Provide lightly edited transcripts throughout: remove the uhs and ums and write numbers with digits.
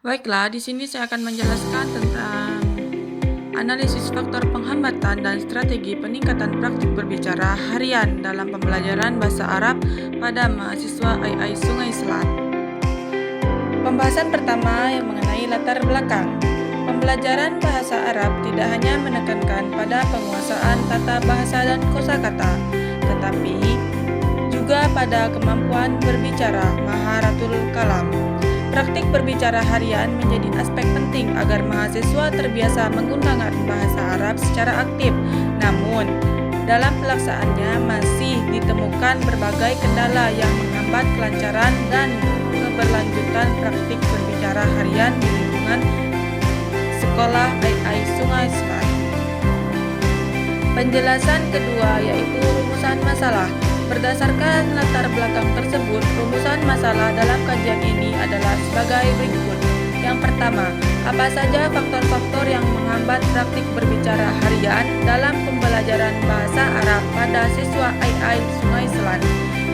Baiklah, di sini saya akan menjelaskan tentang analisis faktor penghambatan dan strategi peningkatan praktik berbicara harian dalam pembelajaran bahasa Arab pada mahasiswa AI Sungai Selat. Pembahasan pertama yang mengenai latar belakang. Pembelajaran bahasa Arab tidak hanya menekankan pada penguasaan tata bahasa dan kosakata, tetapi juga pada kemampuan berbicara, maharatul kalam. Praktik berbicara harian menjadi aspek penting agar mahasiswa terbiasa menggunakan bahasa Arab secara aktif. Namun, dalam pelaksanaannya masih ditemukan berbagai kendala yang menghambat kelancaran dan keberlanjutan praktik berbicara harian di lingkungan sekolah AI Sungai Selat. Penjelasan kedua yaitu rumusan masalah. Berdasarkan latar belakang tersebut, rumusan masalah dalam kajian ini adalah sebagai berikut. Yang pertama, apa saja faktor-faktor yang menghambat praktik berbicara harian dalam pembelajaran bahasa Arab pada siswa AI Sungai Selat?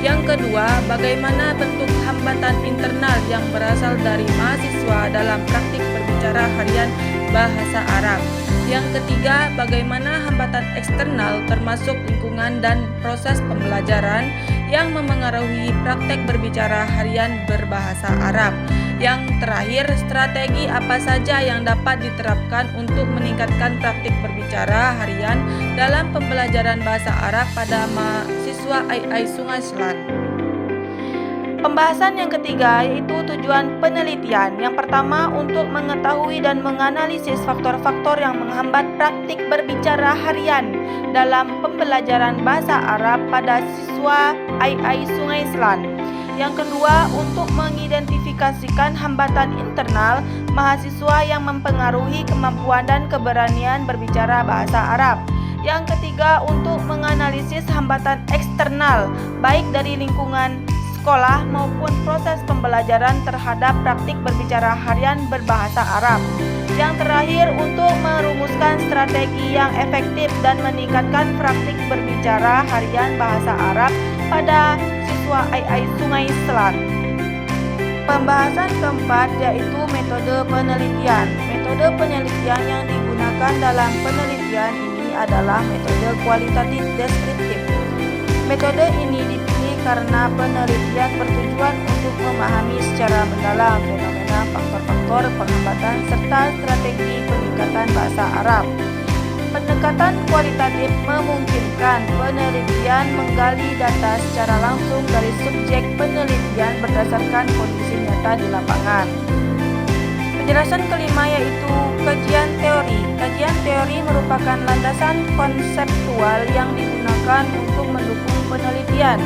Yang kedua, bagaimana bentuk hambatan internal yang berasal dari mahasiswa dalam praktik berbicara harian bahasa Arab? Yang ketiga, bagaimana hambatan eksternal termasuk lingkungan dan proses pembelajaran yang memengaruhi praktek berbicara harian berbahasa Arab. Yang terakhir, strategi apa saja yang dapat diterapkan untuk meningkatkan praktik berbicara harian dalam pembelajaran bahasa Arab pada mahasiswa AI Sungai Selat. Pembahasan yang ketiga yaitu tujuan penelitian. Yang pertama, untuk mengetahui dan menganalisis faktor-faktor yang menghambat praktik berbicara harian dalam pembelajaran bahasa Arab pada siswa AI Sungai Selat. Yang kedua, untuk mengidentifikasikan hambatan internal mahasiswa yang mempengaruhi kemampuan dan keberanian berbicara bahasa Arab. Yang ketiga, untuk menganalisis hambatan eksternal baik dari lingkungan sekolah maupun proses pembelajaran terhadap praktik berbicara harian berbahasa Arab. Yang terakhir, untuk merumuskan strategi yang efektif dan meningkatkan praktik berbicara harian bahasa Arab pada siswa AI Sungai Selat. Pembahasan keempat yaitu metode penelitian. Metode penelitian yang digunakan dalam penelitian ini adalah metode kualitatif deskriptif. Metode ini dipilih karena penelitian bertujuan untuk memahami secara mendalam fenomena faktor-faktor penghambatan serta strategi peningkatan bahasa Arab. Pendekatan kualitatif memungkinkan penelitian menggali data secara langsung dari subjek penelitian berdasarkan kondisi nyata di lapangan. Penjelasan kelima yaitu kajian teori. Kajian teori merupakan landasan konseptual yang digunakan untuk mendukung penelitian.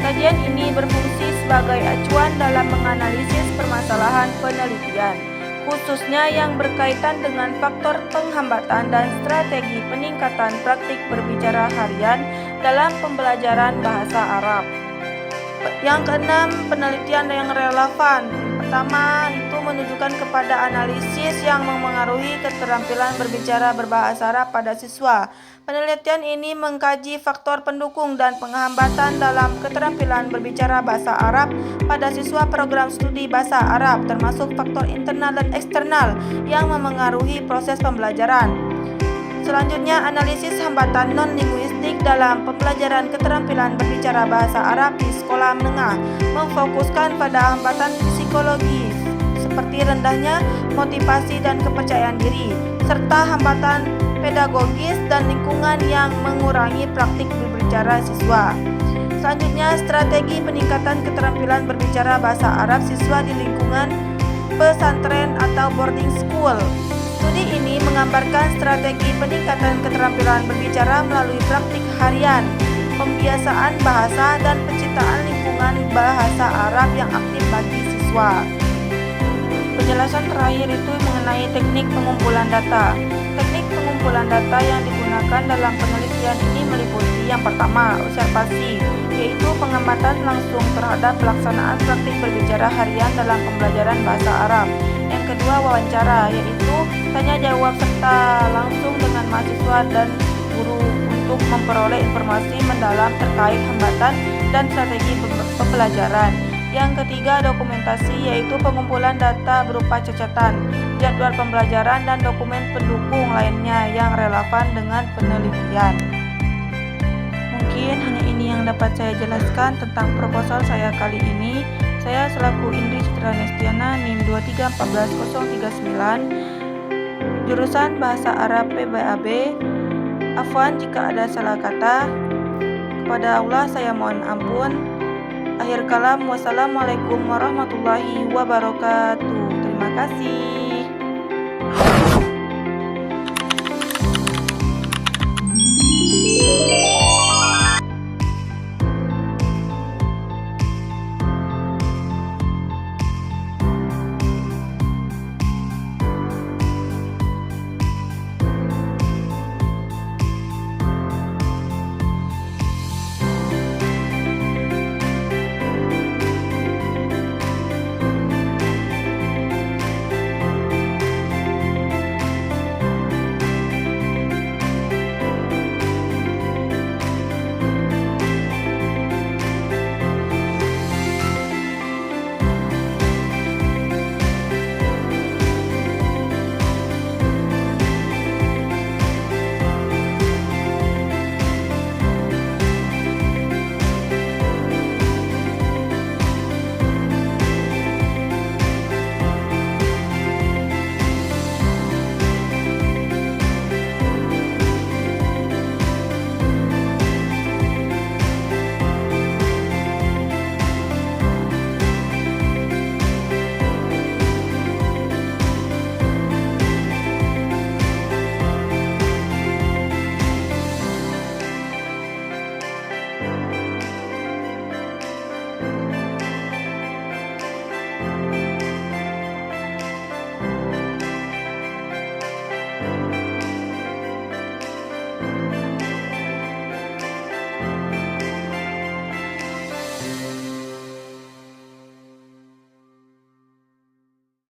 Kajian ini berfungsi sebagai acuan dalam menganalisis permasalahan penelitian, khususnya yang berkaitan dengan faktor penghambatan dan strategi peningkatan praktik berbicara harian dalam pembelajaran bahasa Arab. Yang keenam, penelitian yang relevan. Pertama, itu menunjukkan kepada analisis yang memengaruhi keterampilan berbicara berbahasa Arab pada siswa. Penelitian ini mengkaji faktor pendukung dan penghambatan dalam keterampilan berbicara bahasa Arab pada siswa program studi bahasa Arab, termasuk faktor internal dan eksternal yang memengaruhi proses pembelajaran. Selanjutnya, analisis hambatan non-linguistik dalam pembelajaran keterampilan berbicara bahasa Arab di sekolah menengah memfokuskan pada hambatan psikologis seperti rendahnya motivasi dan kepercayaan diri, serta hambatan pedagogis dan lingkungan yang mengurangi praktik berbicara siswa. Selanjutnya, strategi peningkatan keterampilan berbicara bahasa Arab siswa di lingkungan pesantren atau boarding school. Studi ini menggambarkan strategi peningkatan keterampilan berbicara melalui praktik harian, pembiasaan bahasa, dan penciptaan lingkungan bahasa Arab yang aktif bagi siswa. Penjelasan terakhir itu mengenai teknik pengumpulan data. Teknik pengumpulan data yang digunakan dalam penelitian ini meliputi yang pertama, observasi, yaitu pengamatan langsung terhadap pelaksanaan praktik berbicara harian dalam pembelajaran bahasa Arab. Yang kedua, wawancara, yaitu tanya jawab serta langsung dengan mahasiswa dan guru untuk memperoleh informasi mendalam terkait hambatan dan strategi pembelajaran. Yang ketiga, dokumentasi, yaitu pengumpulan data berupa catatan, jadwal pembelajaran, dan dokumen pendukung lainnya yang relevan dengan penelitian. Mungkin hanya ini yang dapat saya jelaskan tentang proposal saya kali ini. Saya selaku Indri Citra Nestiana, NIM 2313039, jurusan Bahasa Arab PBAB. Afwan jika ada salah kata. Kepada Allah saya mohon ampun. Akhir kalam, wassalamualaikum warahmatullahi wabarakatuh. Terima kasih.